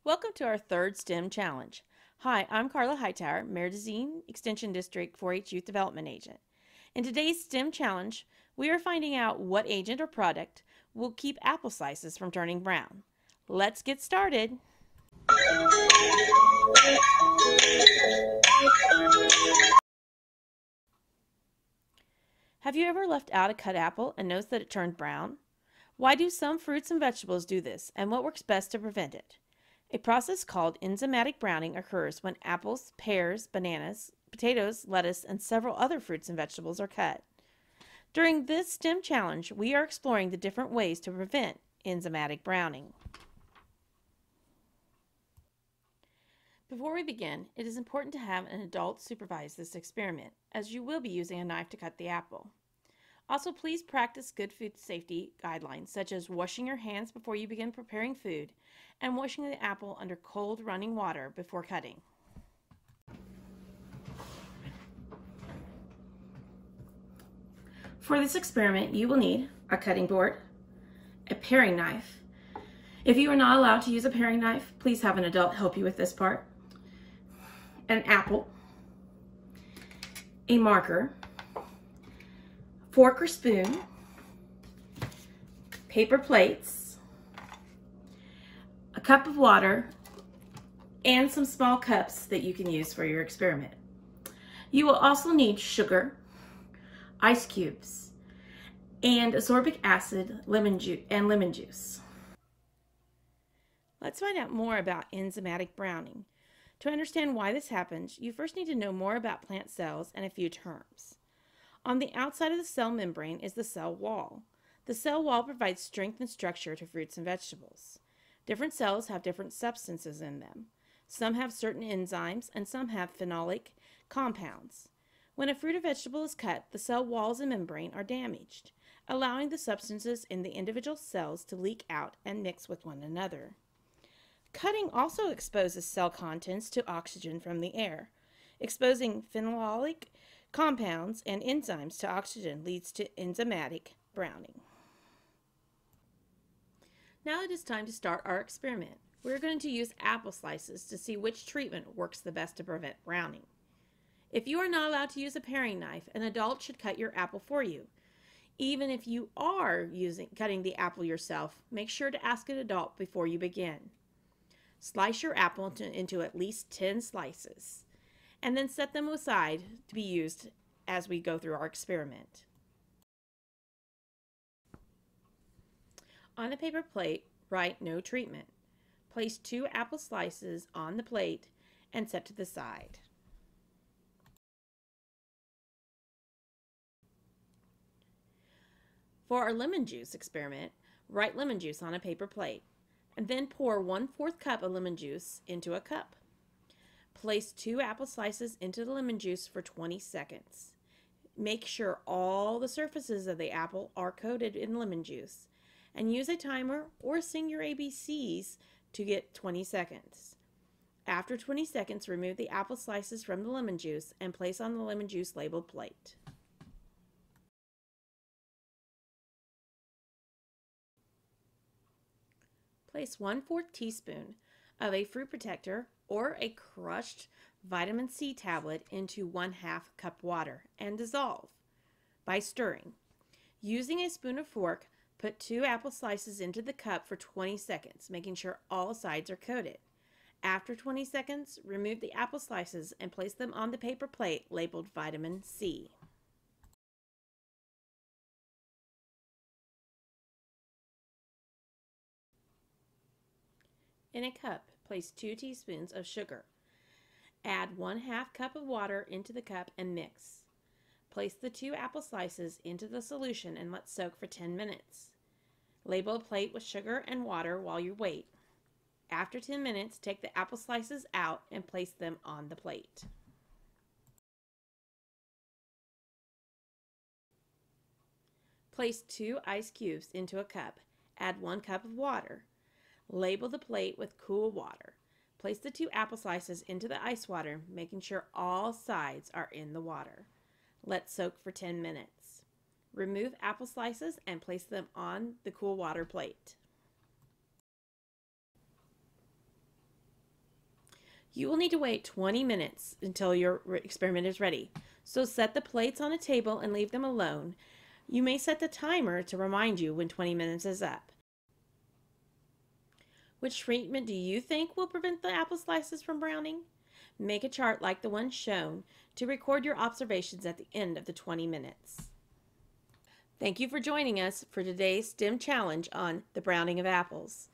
Welcome to our third STEM challenge. Hi, I'm Carla Hightower, Marais Extension District 4-H Youth Development Agent. In today's STEM challenge, we are finding out what agent or product will keep apple slices from turning brown. Let's get started. Have you ever left out a cut apple and noticed that it turned brown? Why do some fruits and vegetables do this, and what works best to prevent it? A process called enzymatic browning occurs when apples, pears, bananas, potatoes, lettuce, and several other fruits and vegetables are cut. During this STEM challenge, we are exploring the different ways to prevent enzymatic browning. Before we begin, it is important to have an adult supervise this experiment, as you will be using a knife to cut the apple. Also, please practice good food safety guidelines, such as washing your hands before you begin preparing food and washing the apple under cold running water before cutting. For this experiment, you will need a cutting board, a paring knife. If you are not allowed to use a paring knife, please have an adult help you with this part. An apple, a marker, fork or spoon, paper plates, a cup of water, and some small cups that you can use for your experiment. You will also need sugar, ice cubes, and ascorbic acid, lemon juice. Let's find out more about enzymatic browning. To understand why this happens, you first need to know more about plant cells and a few terms. On the outside of the cell membrane is the cell wall. The cell wall provides strength and structure to fruits and vegetables. Different cells have different substances in them. Some have certain enzymes and some have phenolic compounds. When a fruit or vegetable is cut, the cell walls and membrane are damaged, allowing the substances in the individual cells to leak out and mix with one another. Cutting also exposes cell contents to oxygen from the air. Exposing phenolic compounds and enzymes to oxygen leads to enzymatic browning. Now it is time to start our experiment. We're going to use apple slices to see which treatment works the best to prevent browning. If you are not allowed to use a paring knife, an adult should cut your apple for you. Even if you are cutting the apple yourself, make sure to ask an adult before you begin. Slice your apple into at least 10 slices, and then set them aside to be used as we go through our experiment. On a paper plate, write "No treatment." Place 2 apple slices on the plate and set to the side. For our lemon juice experiment, write lemon juice on a paper plate, and then pour 1/4 cup of lemon juice into a cup. Place 2 apple slices into the lemon juice for 20 seconds. Make sure all the surfaces of the apple are coated in lemon juice, and use a timer or sing your ABCs to get 20 seconds. After 20 seconds, remove the apple slices from the lemon juice and place on the lemon juice labeled plate. Place 1/4 teaspoon of a fruit protector or a crushed vitamin C tablet into 1/2 cup water and dissolve by stirring. Using a spoon or fork, put 2 apple slices into the cup for 20 seconds, making sure all sides are coated. After 20 seconds, remove the apple slices and place them on the paper plate labeled vitamin C. In a cup, place 2 teaspoons of sugar. Add 1/2 cup of water into the cup and mix. Place the 2 apple slices into the solution and let soak for 10 minutes. Label a plate with sugar and water while you wait. After 10 minutes, take the apple slices out and place them on the plate. Place 2 ice cubes into a cup. Add 1 cup of water. Label the plate with cool water. Place the 2 apple slices into the ice water, making sure all sides are in the water. Let soak for 10 minutes. Remove apple slices and place them on the cool water plate. You will need to wait 20 minutes until your experiment is ready. So set the plates on a table and leave them alone. You may set the timer to remind you when 20 minutes is up. Which treatment do you think will prevent the apple slices from browning? Make a chart like the one shown to record your observations at the end of the 20 minutes. Thank you for joining us for today's STEM challenge on the browning of apples.